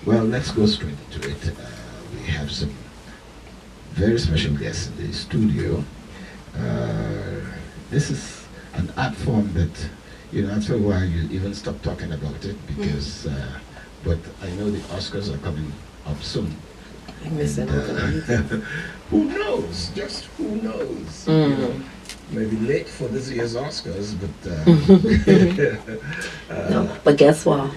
Well, let's go straight into it. We have some very special guests in the studio. This is an art form that, after a while you even stop talking about it because, but I know the Oscars are coming up soon. I miss it. Who knows? Just who knows? Maybe late for this year's Oscars, but no. But guess what?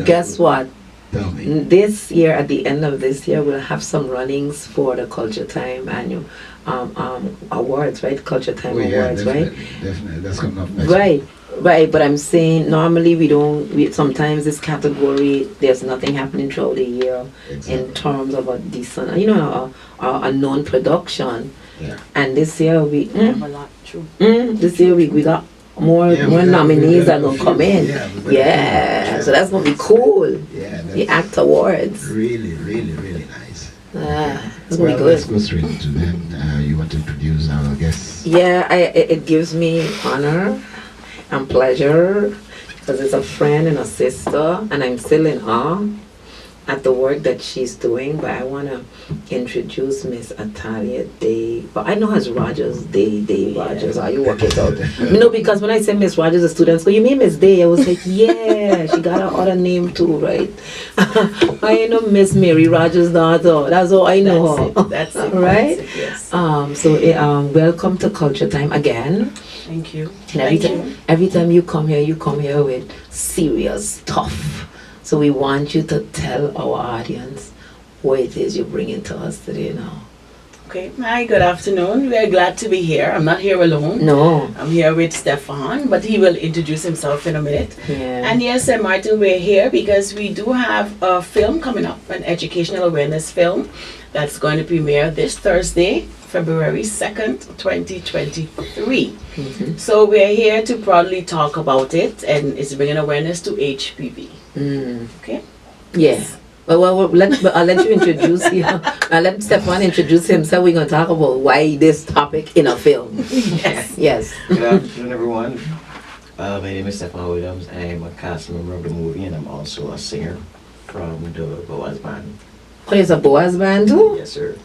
Guess what? Tell me. This year, at the end of this year, we'll have some runnings for the Culture Time annual awards, right? Culture Time Awards, definitely, right? Definitely, that's coming up next Right. week. Right, but I'm saying normally sometimes this category, there's nothing happening throughout the year in terms of a decent, a known production. Yeah. And this year we have a lot, true. This year we got more nominees that are gonna come in. So that's gonna be cool. Yeah, the ACT Awards. Really, really, really nice. It's gonna be good. Let's go straight into them. You want to introduce our guests? Yeah, it gives me honor and pleasure because it's a friend and a sister, and I'm still in awe at the work that she's doing. But I want to introduce Miss Atahlia Daye. But I know her as Rogers, Daye-Rogers. How you work it out? Because when I say Miss Rogers, the students go, "You mean Miss Daye?" I was like, "Yeah, she got her other name too, right?" I know Miss Mary Rogers' daughter. That's all I know. That's it. Right? That's it, yes. Welcome to Culture Time again. Thank you. And every time you come here with serious stuff. So we want you to tell our audience what it is you're bringing to us today now. Okay. Hi, good afternoon. We are glad to be here. I'm not here alone. No. I'm here with Stefarn, but he will introduce himself in a minute. Yeah. And yes, Martin, we're here because we do have a film coming up, an educational awareness film that's going to premiere this Thursday, February 2nd, 2023. So we're here to proudly talk about it, and it's bringing awareness to HPV. Okay? Yeah. Well, I'll let you introduce you. I'll let Stefarn introduce himself. We're going to talk about why this topic in a film. Yes. Good afternoon, everyone. My name is Stefarn Williams. I'm a cast member of the movie, and I'm also a singer from the BOAZ band. Oh, there's a BOAZ band too? Yes, sir.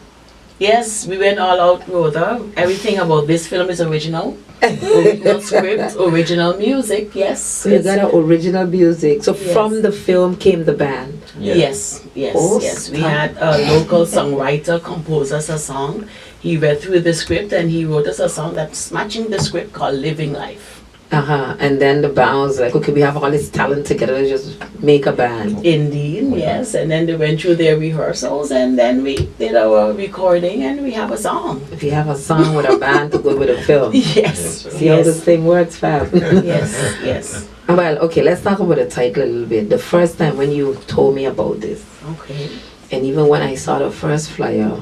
Yes, we went all out, Rhoda. Everything about this film is original. Original script, original music, yes. So you got an original music. So from the film came the band? Yes. We had a local songwriter compose us a song. He read through the script and he wrote us a song that's matching the script called Living Life. And then the band was like, okay, we have all this talent together, let's just make a band. Indeed, yes. And then they went through their rehearsals and then we did our recording and we have a song. If you have a song with a band to go with a film. Yes. See how this thing works, Fab? Yes. Well, okay, let's talk about the title a little bit. The first time when you told me about this, okay, and even when I saw the first flyer,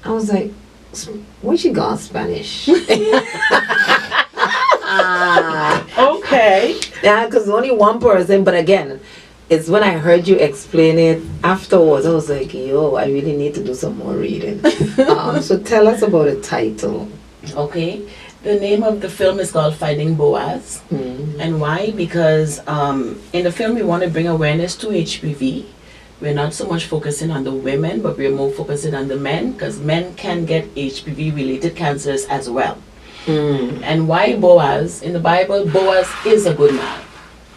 I was like, when she got Spanish? Okay. Yeah, because only one person, but again, it's when I heard you explain it afterwards, I was like, yo, I really need to do some more reading. So tell us about the title. Okay. The name of the film is called Finding BOAZ. And why? Because in the film we want to bring awareness to HPV. We're not so much focusing on the women, but we're more focusing on the men, because men can get HPV-related cancers as well. And why BOAZ? In the Bible, BOAZ is a good man.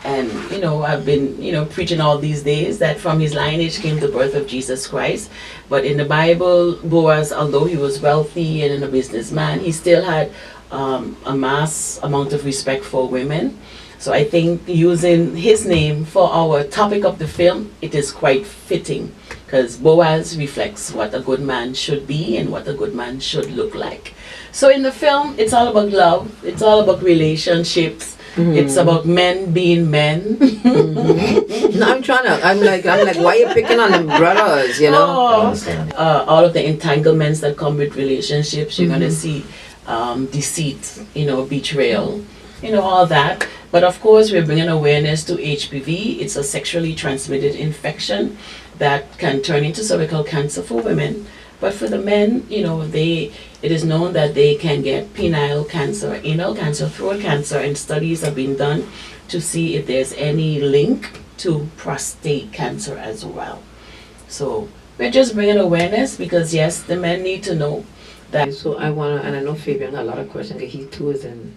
And, I've been, preaching all these days that from his lineage came the birth of Jesus Christ. But in the Bible, BOAZ, although he was wealthy and a businessman, he still had a mass amount of respect for women. So I think using his name for our topic of the film, it is quite fitting, because BOAZ reflects what a good man should be and what a good man should look like. So in the film, it's all about love, it's all about relationships, it's about men being men. No, I'm like, why are you picking on them brothers, all of the entanglements that come with relationships, you're going to see deceit, betrayal, all that. But of course, we're bringing awareness to HPV. It's a sexually transmitted infection that can turn into cervical cancer for women. But for the men, it is known that they can get penile cancer, anal cancer, throat cancer, and studies have been done to see if there's any link to prostate cancer as well. So we're just bringing awareness because yes, the men need to know that. So I wanna, and I know Fabian got a lot of questions. He too is in,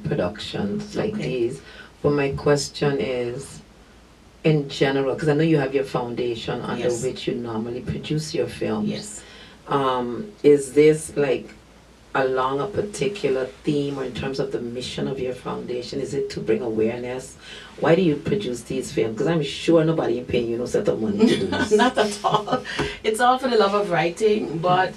productions like Okay. these. But my question is, in general, because I know you have your foundation under Yes. which you normally produce your films. Yes. Is this like along a particular theme or in terms of the mission of your foundation? Is it to bring awareness? Why do you produce these films? Because I'm sure nobody ain't paying you no set of money to do this. Not at all. It's all for the love of writing, but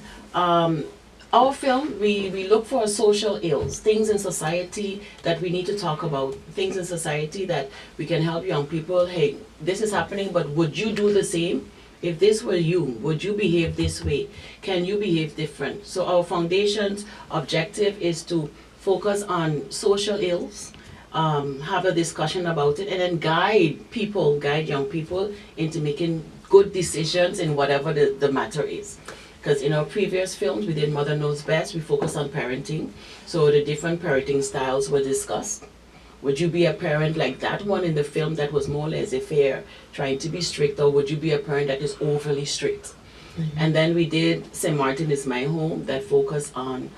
our film, we look for social ills, things in society that we need to talk about, things in society that we can help young people. Hey, this is happening, but would you do the same? If this were you, would you behave this way? Can you behave different? So our foundation's objective is to focus on social ills, have a discussion about it, and then guide young people into making good decisions in whatever the matter is. Because in our previous films, we did Mother Knows Best, we focused on parenting. So the different parenting styles were discussed. Would you be a parent like that one in the film that was more laissez-faire, trying to be strict, or would you be a parent that is overly strict? And then we did St. Martin is My Home, that focused on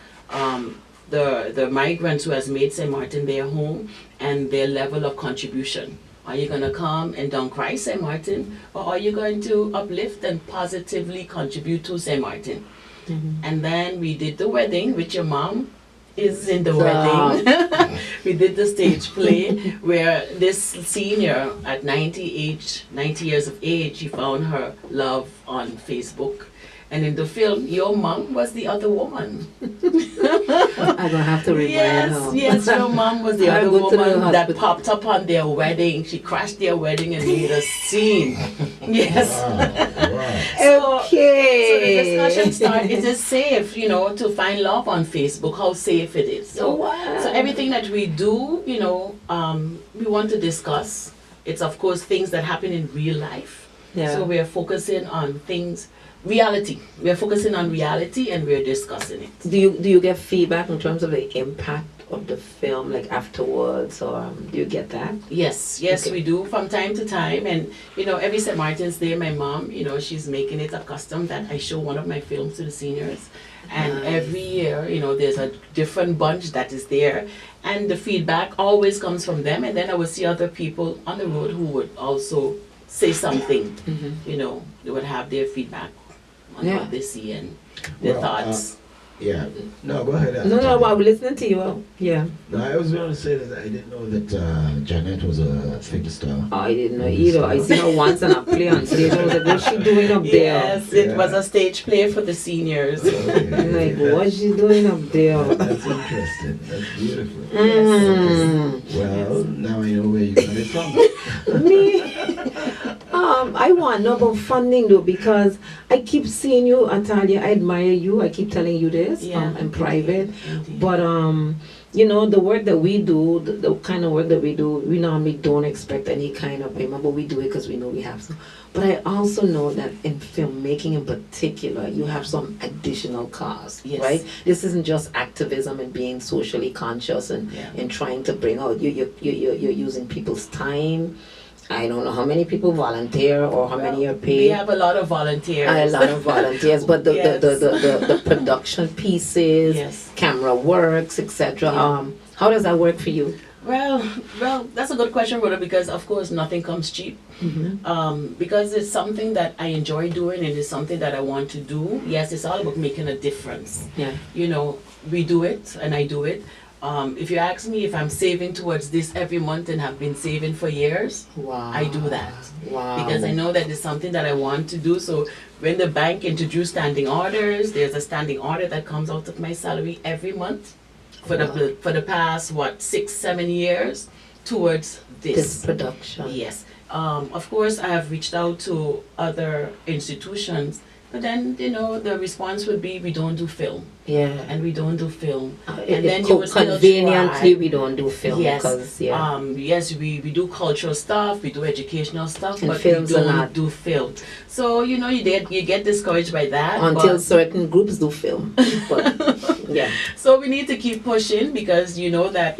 the migrants who has made St. Martin their home and their level of contribution. Are you going to come and don't cry St. Martin, or are you going to uplift and positively contribute to St. Martin? And then we did the wedding, which your mom is in the wedding. We did the stage play where this senior at 90 years of age, she found her love on Facebook. And in the film, your mom was the other woman. I'm gonna have to remind her. Yes, your mom was the I'll other go to the woman that hospital. popped up on their wedding. She crashed their wedding and made a scene. Yes. Wow. Okay. So the discussion started, is it safe, to find love on Facebook, how safe it is. So, Wow. so everything that we do, we want to discuss. It's of course things that happen in real life. Yeah. So we are focusing on things, reality. We are focusing on reality and we are discussing it. Do you get feedback in terms of the impact of the film, like afterwards, or do you get that? Yes, Okay. we do from time to time. And, every St. Martin's Day, my mom, she's making it a custom that I show one of my films to the seniors. And Nice. every year, there's a different bunch that is there. And the feedback always comes from them. And then I would see other people on the road who would also say something. They would have their feedback on Yeah. what they see and their Well, thoughts. Yeah. No, go ahead. No, I'm listening to you. Yeah. No, I was going to say that I didn't know that Janet was a film star. I didn't know either. I seen her once in a play on stage. I was like, what's she doing up there? Yes, it Yeah. was a stage play for the seniors. I'm like, what's she doing up there? That's interesting. That's beautiful. Mm. Well, now I know where you got it from. Me? I want to know about funding though, because I keep seeing you, Atahlia. I admire you. I keep telling you this in private. Indeed. But the work that we do, the kind of work that we do, we normally don't expect any kind of payment, but we do it because we know we have to. But I also know that in filmmaking in particular, you have some additional costs, Yes. right? This isn't just activism and being socially conscious and trying to bring out. You're using people's time. I don't know how many people volunteer or how many are We paid. have a lot of volunteers. A lot of volunteers, but Yes. the production pieces, Yes. camera works, etc. Yeah. How does that work for you? Well, that's a good question, Rhoda, because of course nothing comes cheap. Because it's something that I enjoy doing and it's something that I want to do. Yes, it's all about making a difference. Yeah. We do it and I do it. If you ask me if I'm saving towards this every month and have been saving for years, Wow. I do that. Wow. Because I know that it's something that I want to do. So when the bank introduced standing orders, there's a standing order that comes out of my salary every month for the past 6-7 years towards this production. Yes. Of course, I have reached out to other institutions, but then the response would be we don't do film, Yeah. and we don't do film, And and then you would still conveniently try. we don't do film Yes. because Yes, we do cultural stuff, we do educational stuff, And but we films are don't not. do film. So you get discouraged by that. until but- certain groups do film. But, yeah. So we need to keep pushing because that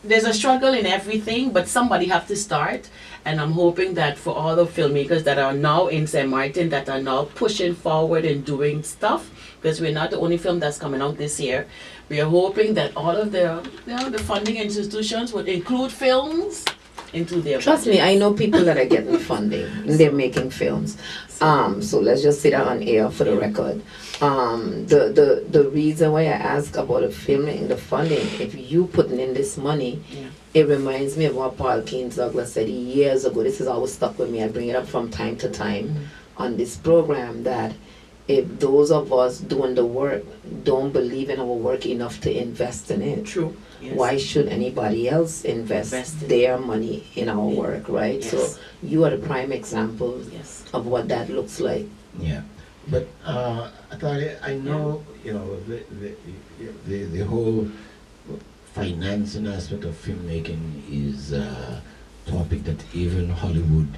there's a struggle in everything, but somebody have to start. And I'm hoping that for all the filmmakers that are now in St. Martin, that are now pushing forward and doing stuff, because we're not the only film that's coming out this year. We are hoping that all of the, the funding institutions would include films into their Trust me, budgets. I know people that are getting funding and they're making films. So let's just say that on air for the record. The reason why I ask about the filming, the funding, if you putting in this money, Yeah. it reminds me of what Paul Keynes Douglas said years ago. This has always stuck with me. I bring it up from time to time on this program, that if those of us doing the work don't believe in our work enough to invest in it, True. Yes. why should anybody else invest Invest in their money in our Yeah. work, right? Yes. So you are the prime example Yes. of what that looks like. Yeah, but Atahlia, I know the whole financing aspect of filmmaking is a topic that even Hollywood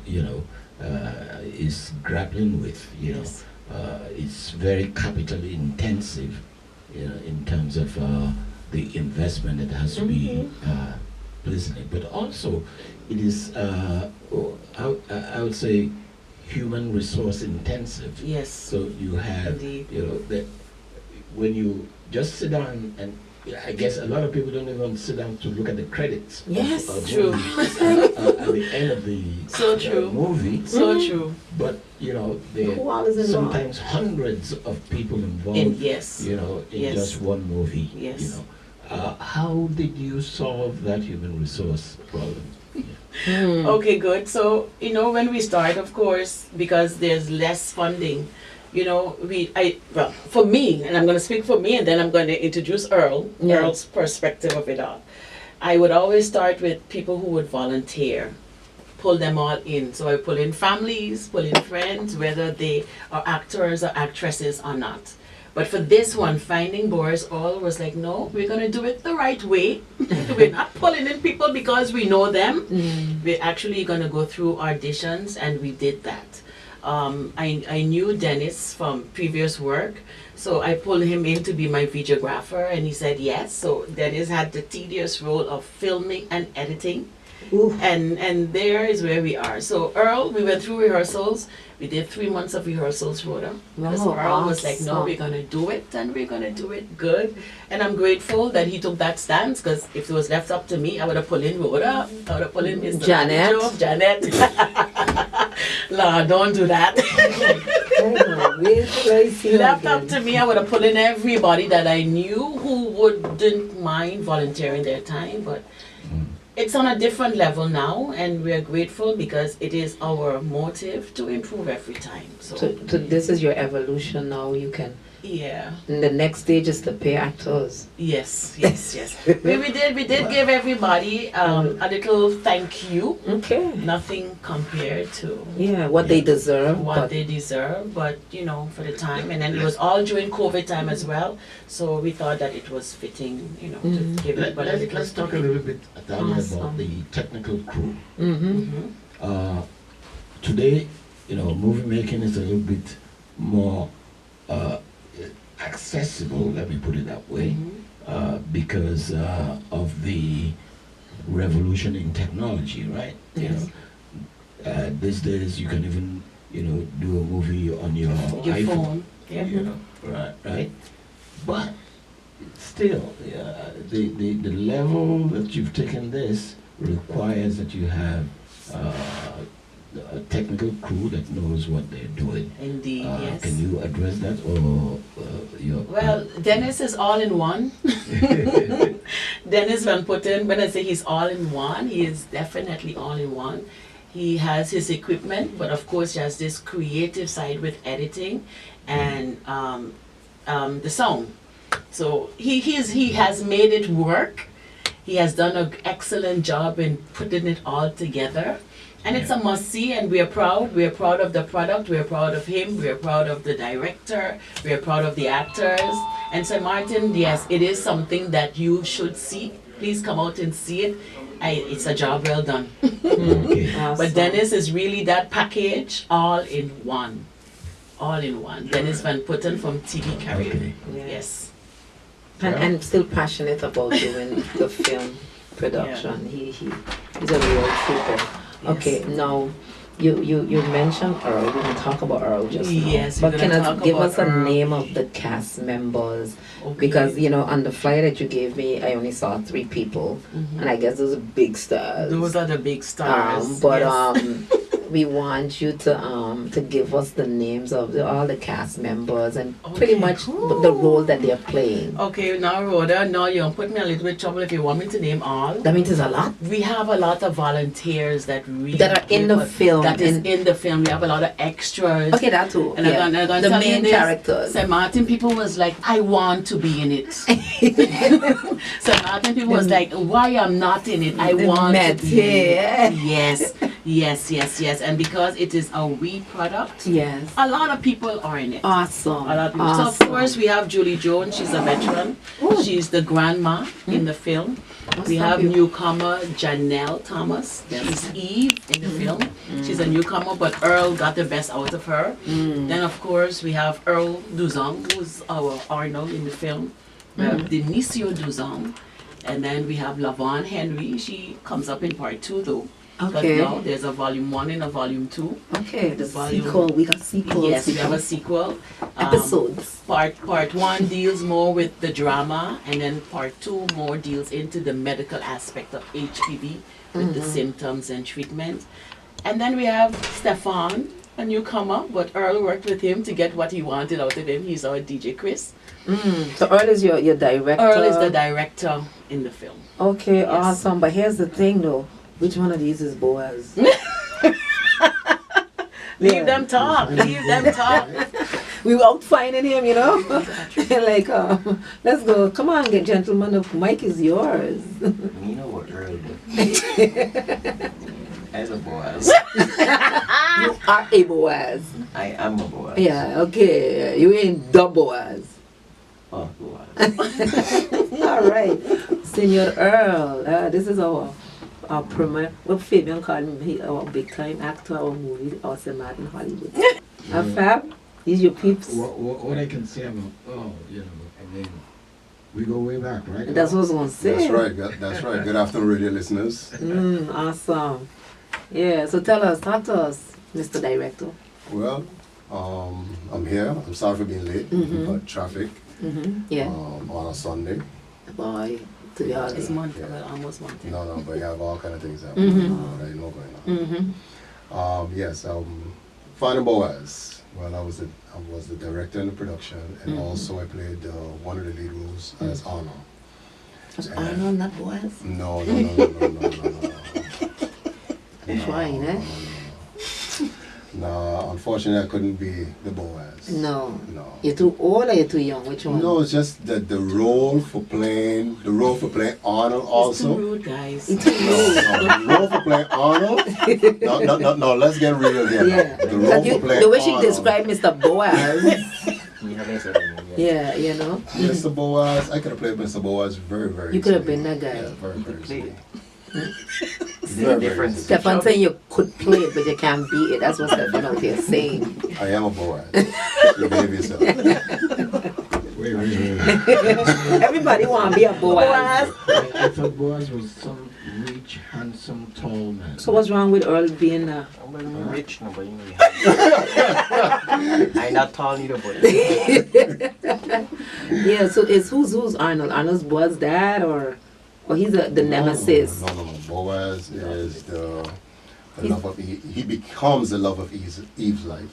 is grappling with. Yes. It's very capital intensive, in terms of the investment that has to be placed in it. But also, it is I would say human resource intensive. Yes. So you have, Indeed. that when you just sit down, and I guess a lot of people don't even sit down to look at the credits. Yes, of true. movies, at the end of the So true. movie. So true. But there Who all is are involved? sometimes hundreds of people involved. Yes. In Yes. just one movie. Yes. How did you solve that human resource problem? Okay, good. So, when we start, of course, because there's less funding, for me, and I'm going to speak for me, and then I'm going to introduce Yeah. Earl's perspective of it all. I would always start with people who would volunteer, pull them all in. So I pull in families, pull in friends, whether they are actors or actresses or not. But for this one, Finding BOAZ, all was like, no, we're going to do it the right way. We're not pulling in people because we know them. We're actually going to go through auditions, and we did that. I knew Dennis from previous work, so I pulled him in to be my videographer, and he said yes. So Dennis had the tedious role of filming and editing. Ooh. And there is where we are. So Earl, we went through rehearsals. We did 3 months of rehearsals, Rhoda. Because Wow, Earl was like, no, awesome. we're going to do it, and we're going to do it good. And I'm grateful that he took that stance, because if it was left up to me, I would have pulled in Rhoda. I would have pulled in Mr. Janet. Badejo, Janet. La, don't do that. Left up to me, I would have pulled in everybody that I knew who wouldn't mind volunteering their time, but it's on a different level now, and we are grateful because it is our motive to improve every time. So This is your evolution now. You can. yeah, And the next stage is to pay actors. yes. we did give everybody a little thank you. Okay. Nothing compared to Yeah, what they deserve. what but they deserve, but for the time, and then it was all during COVID time as well, so we thought that it was fitting, to give everybody a little Let's talk a little bit, Atahlia, about the technical crew. Today, movie making is a little bit more accessible, let me put it that way, because of the revolution in technology, right? Yes. These days you can even, do a movie on your Your iPhone. phone. Yeah. Right? But still, the level that you've taken this requires that you have a technical crew that knows what they're doing. Indeed, yes. Can you address that, or your? Well, Dennis is all in one. Dennis Van Putten, when I say he's all in one, he is definitely all in one. He has his equipment, but of course he has this creative side with editing and the sound. So he has made it work. He has done an excellent job in putting it all together. And it's a must-see, and we are proud. We are proud of the product. We are proud of him. We are proud of the director. We are proud of the actors. And St. Martin, yes, it is something that you should see. Please come out and see it. It's a job well done. Okay. Awesome. But Dennis is really that package, all in one. All in one. Dennis Van Putten from TV Caribbean. Yeah. Yes. And still passionate about doing the film production. He's a real trooper. Okay, now you mentioned Earl. We can talk about Earl just now. Yes, we're but gonna can talk I give about us a Earl. name of the cast members? Okay. Because on the flyer that you gave me, I only saw 3 people, and I guess those are big stars. Those are the big stars. But yes. we want you to give us the names of all the cast members and pretty much the role that they're playing. Okay, now Rhoda, now you're putting me a little bit of trouble if you want me to name all. That means there's a lot We have a lot of volunteers that really that are in the film. That is in the film. We have a lot of extras. Okay, that too. And Yeah. I'm gonna The tell you main this. characters. St. Martin people was like, I want to be in it. St. Martin people was like, why I'm not in it? I want to be in it. Yes. And because it is a we product, Yes. a lot of people are in it. Awesome. A lot of people. Awesome. So of course we have Julie Jones. She's a veteran. Ooh. She's the grandma in the film. We have newcomer Janelle Thomas. She's Eve in the film. She's a newcomer, but Earl got the best out of her. Then of course we have Earl Duzong, who's our Arnold in the film. We have Denicio Duzong, and then we have Lavon Henry. She comes up in part 2 though. Okay. But now there's a volume 1 and a volume 2. Okay, the Volume- sequel. We got sequels. Yes, we have a sequel. episodes. Part 1 deals more with the drama, and then part 2 more deals into the medical aspect of HPV with the symptoms and treatment. And then we have Stefarn, a newcomer, but Earl worked with him to get what he wanted out of him. He's our DJ Chris. So Earl is your director. Earl is the director in the film. Okay, Yes. awesome. But here's the thing though. Which one of these is Boaz? Leave them talk. Leave them talk. We were out finding him, like, let's go. Come on, gentlemen. The mic is yours. You know what Earl did? As a Boaz, You are a Boaz. I am a Boaz. Yeah, okay. You ain't the Boaz. Oh, Boaz. All right. Senor Earl. This is our premiere. What Fabian called him, our big time actor, our movie, our St. in Hollywood. Fab, these your peeps. What I can say about, I mean, we go way back, right? That's what I was going to say. That's right. Good afternoon, radio listeners. Awesome. Yeah, so talk to us, Mr. Director. Well, I'm here. I'm sorry for being late, but traffic Yeah. on a Sunday. Boy, to be honest. It's month, well, almost month. No, but you have all kind of things happening that you know going on. Yes, Finding Boaz. Well, I was the director in the production, and also I played one of the lead roles as Arnold. Was Arnold not Boaz? No. Trying, eh? No, unfortunately, I couldn't be the Boaz. No. No. You're too old or you're too young? Which one? No, it's just that the role for playing Arnold It's also. too rude, guys. It's too old. No, the role for playing Arnold. No, let's get real here. Yeah. The role for playing The way she Arnold. described Mr. Boaz. You haven't said anything yet. Yeah, Mr. Boaz, I could have played Mr. Boaz very, very You could have easily. been that guy. Yeah, very, very play easily. Is there a difference? Stefan saying you could play it, but you can't beat it. That's what Stefan out here saying. I am a Boaz. You behave yourself. Wait. Everybody want to be a Boaz. I thought Boaz was some rich, handsome, tall man. So what's wrong with Earl being I'm rich, no, but you know, I'm not tall either, but Yeah, so it's who's Arnold? Arnold's Boaz's dad or he's the nemesis? No. Boaz is the love of Eve. He becomes the love of Eve's life.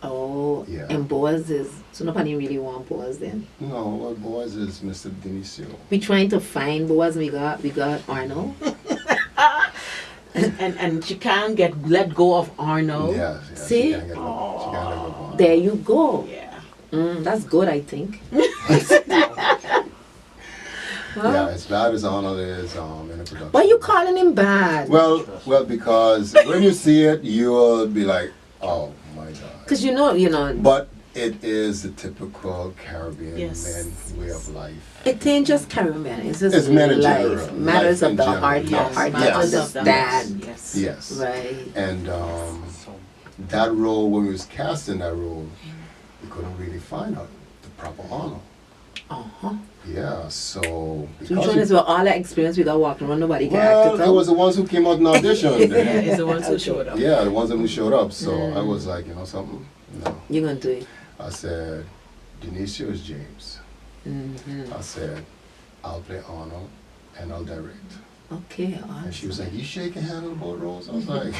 Oh, Yeah. and Boaz is, so nobody really want Boaz then. No, well, Boaz is Mr. Denicio. We trying to find Boaz, we got Arnold. And she can't let go of Arnold. Yeah. See? She can't get over. There you go. Yeah. That's good, I think. Yeah, as bad as Arnold is in the production. Why you calling him bad? Well, because when you see it, you will be like, oh my God. Because you know. But it is the typical Caribbean Yes. men way of life. It ain't just Caribbean, it's just It's men in life. general. Matters Life of in the general, heart, yes. the heart Yes. to understand. Yes. Yes. Right. And that role, when we was casting that role, we couldn't really find out the proper Arnold. Uh-huh. Yeah, so So because which one is with all that experience we got walking around, nobody can act well, it it out? was the ones who came out and auditioned. Yeah, it's the ones who showed up. Yeah, the ones who showed up. So I was like, you know something? No. You're going to do it. I said, Denisio is James. Mm-hmm. I said, I'll play Arnold and I'll direct. Okay, awesome. And she was like, you sure you can handle both roles? I was like,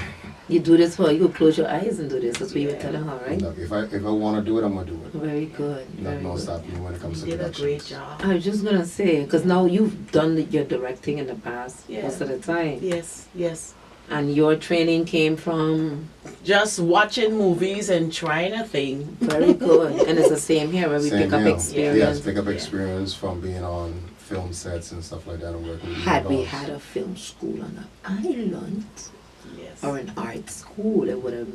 You do this for, you could close your eyes and do this. That's what you were telling her, right? look, if I want to do it, I'm going to do it. Very good. Not Very no good. stop me when it comes You to did a production. great job. I was just going to say, because now you've done your directing in the past Yeah. most of the time. Yes, yes. And your training came from, Just watching movies and trying a thing. very good. And it's the same here where we Same pick up here. experience. Yes, pick up Yeah. experience from being on film sets and stuff like that and working with Had we adults. had a film school on an island Yes. or an art school, it would have,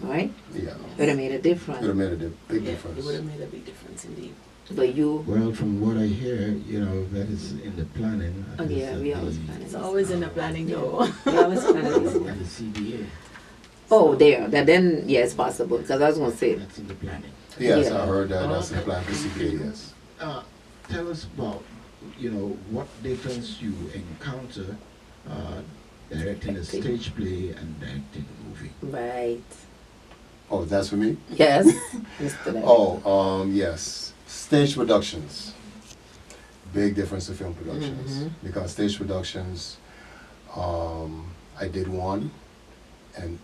right? Yeah, It would have made a could have difference. made a big Yeah, difference. it would have made a big difference indeed. But you, Well, from what I hear, you know, that is in the planning. oh yeah, we always planning. It's always in the planning though. We always planning. And the CBA, Oh, there. That then, yeah, it's possible. Because I was going to say, that's in the planning. Yes, Yeah. I heard that. That's the plan for CPA, yes. Tell us about, you know, what difference you encounter directing a stage play and directing a movie. right. Oh, that's for me? Yes, Mr. Larry. Oh, yes. Stage productions. Big difference to film productions. Mhm. Because stage productions, I did one, and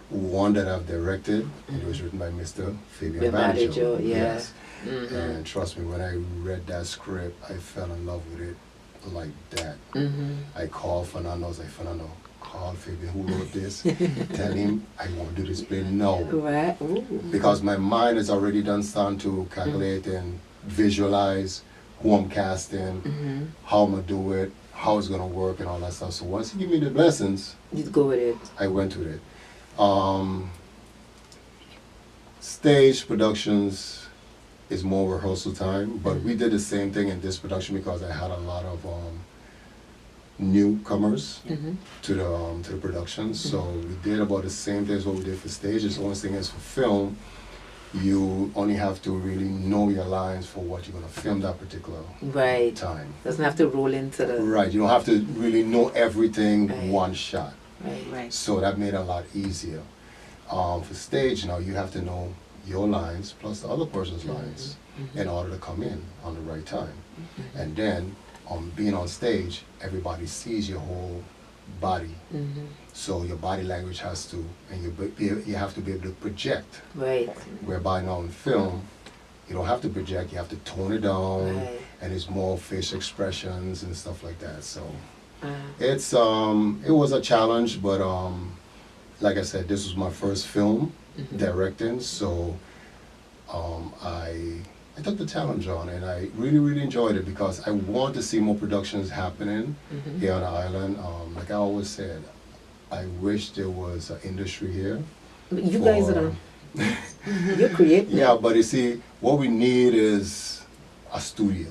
one that I've directed, it was written by Mr. Fabian With Badejo. Badejo, yeah. Yes. Mm-hmm. And trust me, when I read that script, I fell in love with it like that. Mm-hmm. I called Fernando, I was like, Fernando, call Fabian, who wrote this? Tell him I want to do this play now. Right. Ooh. Because my mind is already done starting to calculate and visualize who I'm casting, Mm-hmm. how I'm going to do it, how it's going to work and all that stuff. So once he gave me the blessings, You'd go with it. I went with it. Stage productions is more rehearsal time, but we did the same thing in this production because I had a lot of newcomers Mm-hmm. to the production. So we did about the same thing as what we did for stage. The only thing is for film, you only have to really know your lines for what you're going to film that particular Right. time. Doesn't have to roll into the. Right, you don't have to really know everything Right. one shot. Right. Right. So that made it a lot easier. For stage, now you have to know your lines plus the other person's lines in order to come in on the right time. And then, being on stage, everybody sees your whole body. Mm-hmm. So your body language has to, and you have to be able to project. Right. Whereby now in film, you don't have to project, you have to tone it down, Right. and it's more face expressions and stuff like that. So Uh, it's it was a challenge, but like I said, this was my first film mhm. directing, so I took the challenge on, and I really enjoyed it because I want to see more productions happening Mhm. here on the island. Like I always said, I wish there was an industry here. But you guys for- are. You're creating. Yeah, but you see, what we need is a studio.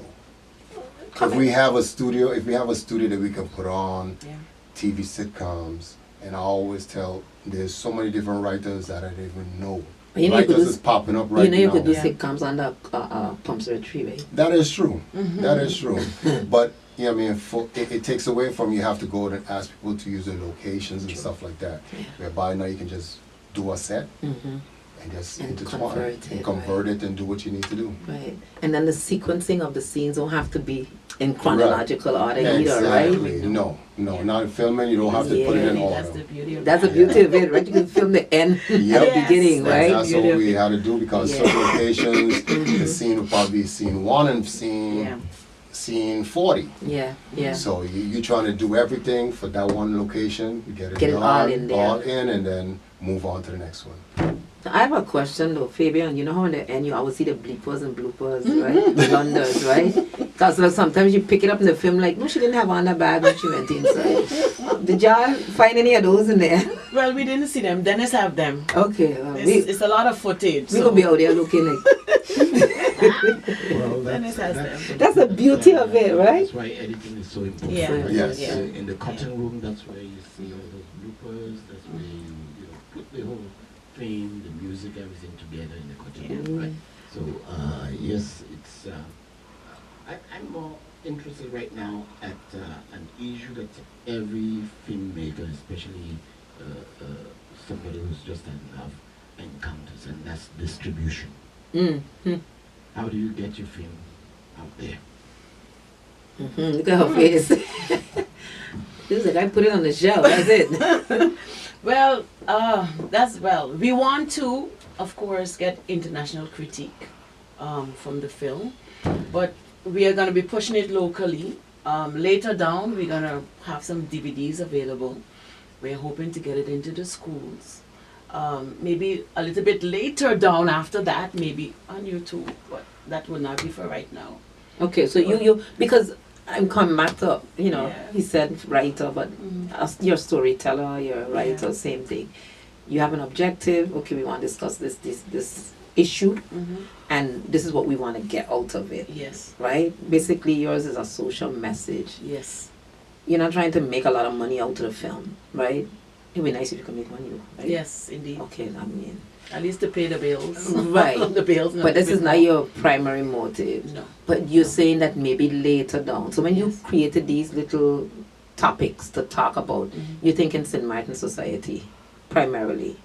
If we have a studio, that we can put on Yeah. TV sitcoms, and I always tell, there's so many different writers that I didn't even know. You know you could Writers do. is popping up right You know you now. could do Yeah. sitcoms under Pumps Retrieve. That is true. That is true. But you know, what I mean, it takes away from you have to go and ask people to use the locations and stuff like that. Yeah. Whereby now you can just do a set Mm-hmm. and just And intertwine convert and it, convert it and do what you need to do. Right. And then the sequencing of the scenes don't have to be in chronological order either, Exactly. right? No, not in filming. You don't have to put it in Yeah, order. That's the beauty of That's the that. beauty of it, right? You can film the end Yep. at the Yes. beginning, right? That's what we had to do because Yeah. some locations, the scene would probably be scene 1 and Yeah. scene 40. Yeah, yeah. So you're trying to do everything for that one location, you get it Get it done, all in there. all in, and then move on to the next one. I have a question though, Fabian. You know how in the end you always see the bleepers and bloopers, right? The blunders, right? Because like, sometimes you pick it up in the film like, no, she didn't have on the bag when she went inside. Did y'all find any of those in there? Well, we didn't see them. Dennis have them. Okay, It's a lot of footage. we so gonna be out there looking like. Well, Dennis has them. That's the beauty of it, right? That's why editing is so important. Yeah. Yes. Yeah. In the cutting room, that's where you see all those bloopers. That's where you know put the whole thing, the music, everything together in the cutting room, right? So yes, it's I'm more interested right now at an issue that every filmmaker, especially somebody who's just in love, encounters, and that's distribution. Mm-hmm. How do you get your film out there? Mm-hmm. Look at her face. This is like I put it on the shelf. That's it. Well, we want to, of course, get international critique from the film, but we are going to be pushing it locally. Later down, we're going to have some DVDs available. We're hoping to get it into the schools. Maybe a little bit later down after that, maybe on YouTube, but that will not be for right now. Okay, so you because I'm coming back to, Yeah. he said writer, but you're a storyteller, you're a writer, Yeah. same thing. You have an objective. Okay, we want to discuss this issue, and this is what we want to get out of it. Yes. Right? Basically, yours is a social message. Yes. You're not trying to make a lot of money out of the film, right? It'd be nice if you could make money, right? Yes, indeed. Okay, I mean, At least to pay the bills. Right. The bills. but this is not your primary motive. No. But you're saying that maybe later down. So when you Yes. created these little topics to talk about, you're thinking St. Martin Society primarily.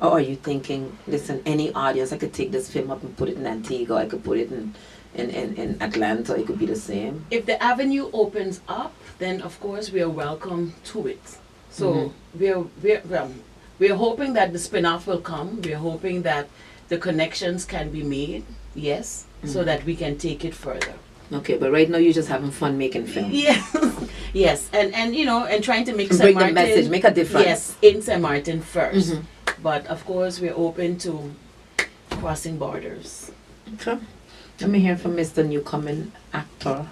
Or are you thinking, listen, any audience, I could take this film up and put it in Antigua, I could put it in Atlanta, it could be the same. If the avenue opens up, then of course we are welcome to it. So we're hoping that the spin-off will come. We're hoping that the connections can be made, yes, so that we can take it further. Okay, but right now you're just having fun making film. Yes, yes, and and trying to make Bring St. the Martin, message, make a difference. yes, in St. Martin first. But of course we're open to crossing borders. Okay. Let me hear from Mr. Newcomen actor.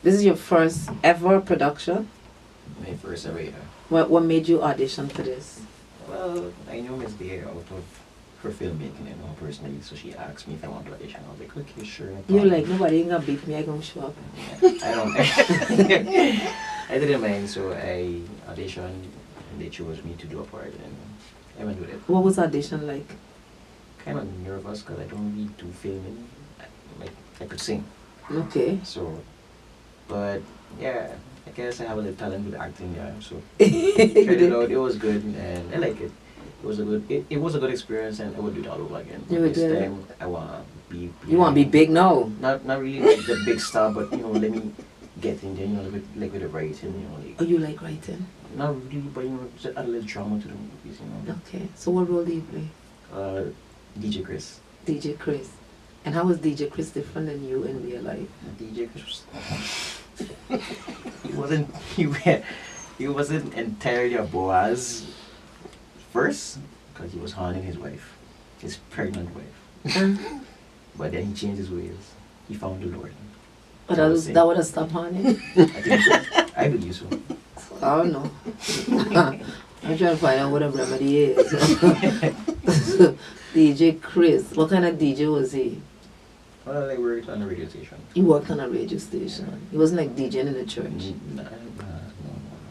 This is your first ever production. My first ever, yeah. What made you audition for this? Well, I know Miss Day out of her filmmaking, personally, so she asked me if I want to audition. I was like, okay, sure. No You're problem. like, nobody ain't gonna beat me, I gonna show up. I don't. I didn't mind, so I auditioned, and they chose me to do a part, and I went with it. What was audition like? Kind of nervous because I don't really do filming. Like I could sing, Okay. so, but yeah, I guess I have a little talent with acting, yeah. So You tried it did? out. It was good, and I like it. It was a good. It was a good experience, and I would do it all over again. You would This do it? time, I wanna be. You wanna be big now? Not really like the big star, but let me get in there. Like with the writing, like. Oh, you like writing? Not really, but just add a little drama to the movies, Okay. So what role do you play? DJ Chris. DJ Chris. And how is DJ Chris different than you in real life? DJ Chris was, he wasn't entirely a BOAZ first, because he was haunting his wife, his pregnant wife. But then he changed his ways. He found the Lord. But that would have stopped honey? I think so. I believe so. Oh no. I'm trying to find out what a remedy is. DJ Chris. What kind of DJ was he? Well, I worked on a radio station. He worked on a radio station. He wasn't like DJing in the church. No.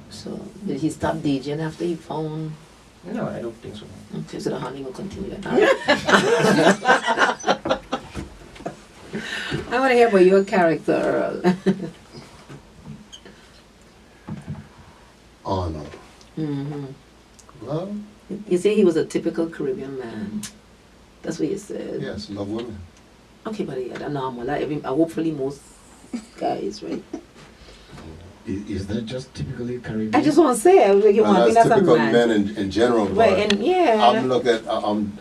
So did he stop DJing after he found? No, I don't think so. Okay, so the honey will continue. I want to hear about your character, Earl. Oh no. Well, You say he was a typical Caribbean man. That's what you said. yes, love women. Okay, but yeah, that's normal. Hopefully most guys, right? Is that just typically Caribbean? I just want to say, I was like, you Well, want to that's think that's a typical man. men in general, but Right, and yeah.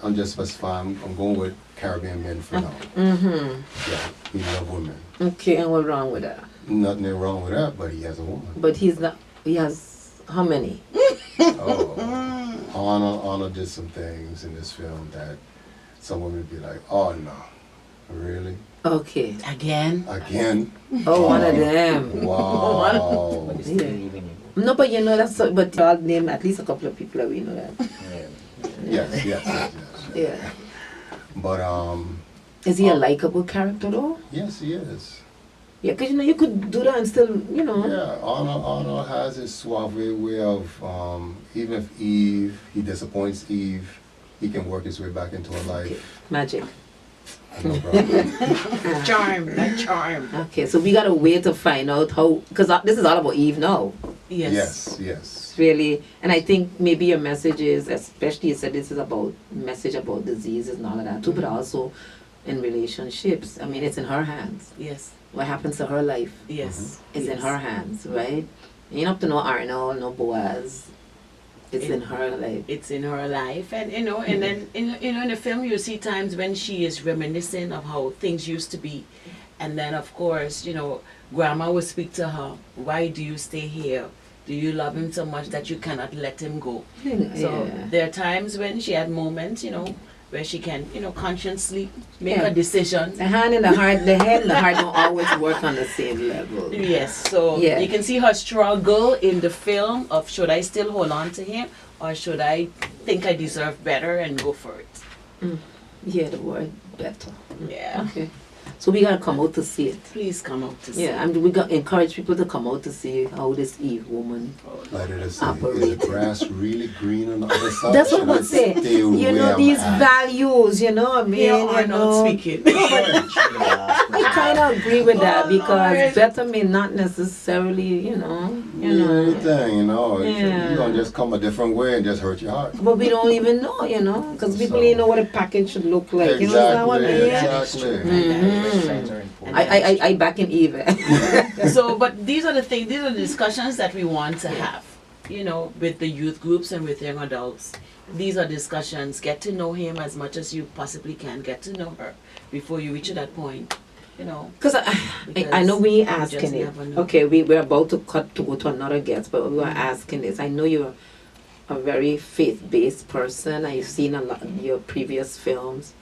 I'm just specifying, I'm going with Caribbean men for now. Mm-hmm. Yeah, he love women. Okay, and what's wrong with that? Nothing wrong with that, but he has a woman. But he's not, he has, how many? Oh, Anna did some things in this film that some women would be like, oh no, really? Okay. Again? Again? Oh, one of them. Wow. But it's still Yeah. even. No, but you know, that's so, but I'll name at least a couple of people that we know that. Yes. Yeah. But Is he a likable character though? yes, he is. Yeah, because you could do that and still, Yeah, Arnold has his suave way of, even if he disappoints Eve, he can work his way back into her life. Magic. No problem. That charm. Okay, so we gotta wait to find out how, because this is all about Eve now. Yes. It's really, and I think maybe your message is, especially you said this is about message about diseases and all of that too, but also in relationships. I mean, it's in her hands. Yes. What happens to her life Yes. is in her hands, right? You don't have to know Arnold, no Boaz. It's in her life. It's in her life, and and then in the film you see times when she is reminiscing of how things used to be, and then of course Grandma will speak to her. Why do you stay here? Do you love him so much that you cannot let him go? So there are times when she had moments, where she can, consciously make a decision. The hand and the heart, the head and the heart don't always work on the same level. Yes, so you can see her struggle in the film of should I still hold on to him or should I think I deserve better and go for it? Yeah, the word better. Yeah. Okay. So we gotta come out to see it. Please come out to see Yeah, and we gotta encourage people to come out to see how this Eve woman. Like it is, is the grass really green on the other side? That's what I'm saying. These values, I mean, You're not speaking. I kind of agree with that because better may not necessarily, You don't just come a different way and just hurt your heart. But we don't even know, because people don't know what a package should look like. Exactly. I back in Eve. So, but these are the things, these are the discussions that we want to have, with the youth groups and with young adults. These are discussions. Get to know him as much as you possibly can. Get to know her before you reach that point, Because I know we asking it. Okay, we're about to cut to go to another guest, but we were asking this. I know you're a very faith-based person. I've seen a lot of your previous films.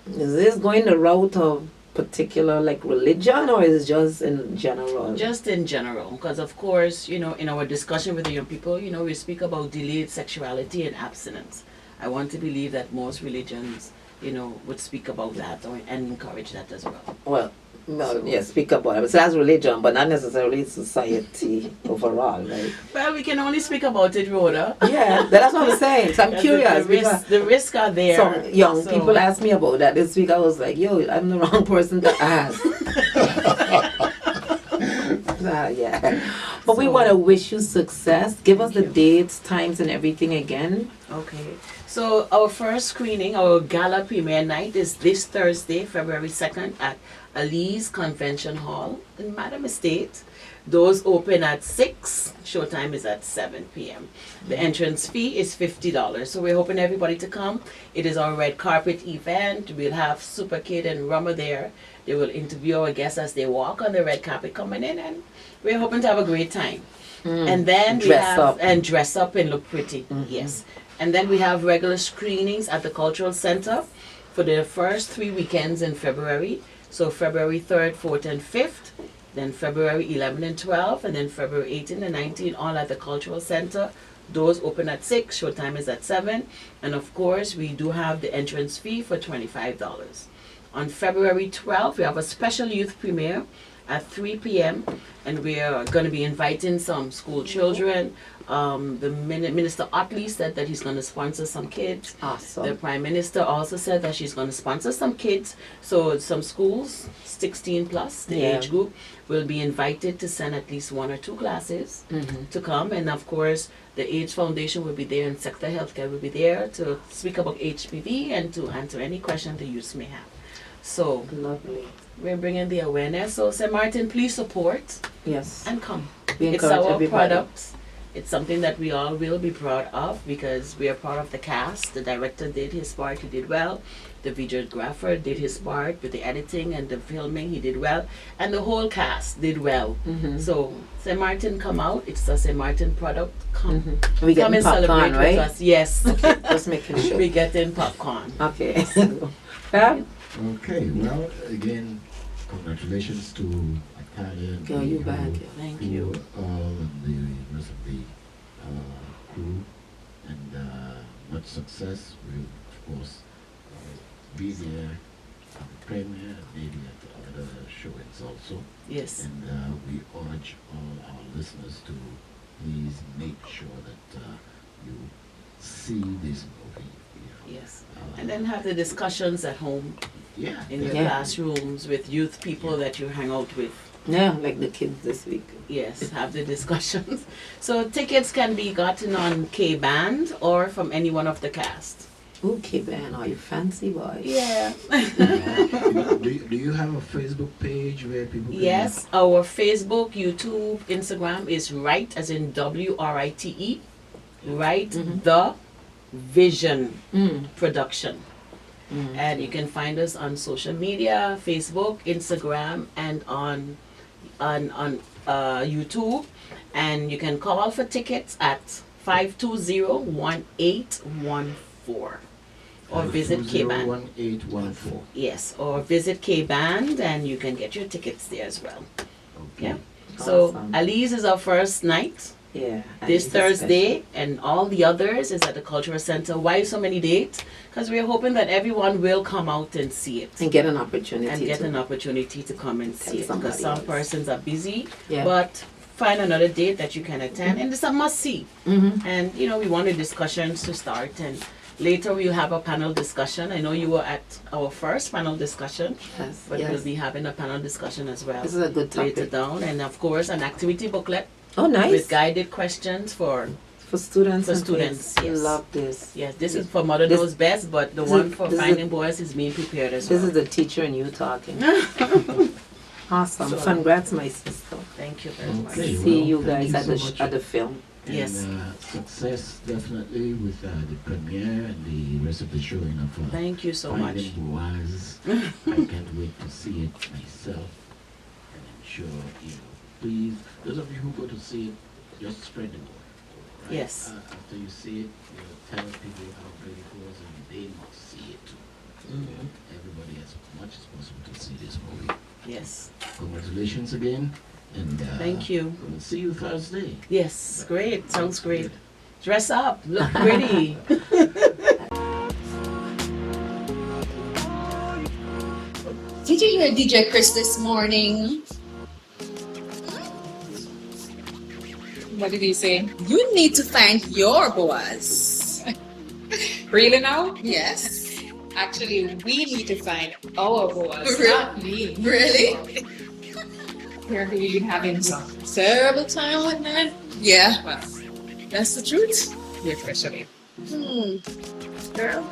Is this going the route of particular religion or is it just in general? Just in general, because of course, in our discussion with the young people, we speak about delayed sexuality and abstinence. I want to believe that most religions, would speak about that and encourage that as well. Well, speak about it. So that's religion, but not necessarily society overall, right? Well, we can only speak about it, Rhoda. Yeah, that's what I'm saying. So I'm curious. The risks are there. Some young people asked me about that this week. I was like, I'm the wrong person to ask. But we want to wish you success. Give us the dates, times, and everything again. Okay. So our first screening, our gala premiere night is this Thursday, February 2nd at Elias Convention Hall in Madam Estate. Doors open at 6. Showtime is at 7 p.m. The entrance fee is $50. So we're hoping everybody to come. It is our red carpet event. We'll have Super Kid and Rummer there. They will interview our guests as they walk on the red carpet coming in, and we're hoping to have a great time. And then dress up and look pretty. Yes. And then we have regular screenings at the Cultural Center for the first 3 weekends in February. So February 3rd, 4th, and 5th. Then February 11 and 12, and then February 18 and 19, all at the Cultural Center. Doors open at 6, showtime is at 7. And of course, we do have the entrance fee for $25. On February 12th, we have a special youth premiere at 3 p.m. and we are going to be inviting some school children. The Minister Otley said that he's going to sponsor some kids. Awesome. The Prime Minister also said that she's going to sponsor some kids. So some schools, 16 plus, the age group, will be invited to send at least 1 or 2 classes to come. And of course, the AIDS Foundation will be there and Sector Healthcare will be there to speak about HPV and to answer any question the youth may have. So lovely. We're bringing the awareness. So St. Martin, please support. Yes. And come. We It's encourage our everybody. product. It's something that we all will be proud of because we are part of the cast. The director did his part, he did well. The videographer did his part with the editing and the filming, he did well. And the whole cast did well. So St. Martin, come out. It's a St. Martin product. Come. We Come getting and popcorn, celebrate right? with us. Yes. Okay, just making sure. We getting popcorn. Okay. Fab? Okay, well, again, congratulations to Atahlia Girl, you back. Thank to you. all and the rest of the crew, and much success. We'll, of course, be there at the premiere, maybe at the other showings also. Yes. And we urge all our listeners to please make sure that you see this movie. Yes. And then have the discussions at home. Yeah. in your Yeah. classrooms with youth people that you hang out with. Yeah, like the kids this week. Yes, have the discussions. So tickets can be gotten on K-Band or from any one of the cast. Okay, Ben, are you fancy boy? Yeah. Do you have a Facebook page where people can... Yes, our Facebook, YouTube, Instagram is Right, as in WRITE, Right the Vision Production. And you can find us on social media, Facebook, Instagram, and on YouTube. And you can call for tickets at 520-1814 or visit K-Band. 1814. Yes, or visit K-Band and you can get your tickets there as well. Okay. Yeah. So Awesome. Ali's is our first night Yeah. and this it's Thursday, and all the others is at the Cultural Center. Why so many dates? Because we're hoping that everyone will come out and see it. And get an opportunity And get to. an opportunity to come and see it. Because somebody some else. persons are busy, Yeah. but find another date that you can attend. And it's a must see. And you know, we wanted discussions to start, and later we'll have a panel discussion. I know you were at our first panel discussion, Yes, but yes. we'll be having a panel discussion as well This is a good later topic. down. And of course, an activity booklet Oh, nice. with guided questions for For students. For and students, kids. yes. Love this. yes. This is for Mother This- Knows Best, but the this one is- for this is- Finding Boys is being prepared as This well. is the teacher and you talking. Awesome. So- Congrats, my sister. Thank you very much. Okay. See well, you thank guys you at so the much. at the film. Yes. And success definitely with the premiere and the rest of the showing of Thank you so much. Finding BOAZ. I can't wait to see it myself. And I'm sure, please, those of you who go to see it, just spread the word. Right? Yes. After you see it, tell people how great it was and they must see it too. Everybody as much as possible to see this movie. Yes. Congratulations again. And Thank you. we'll see you Thursday. Yes. Great. Sounds great. Dress up. Look pretty. Did you hear DJ Chris this morning? What did he say? You need to find your BOAZ. Really now? Yes. Actually, we need to find our boys, Really? not me. Really? Apparently, we've been having some terrible time with that. Yeah, Well, that's the truth. especially. Girl,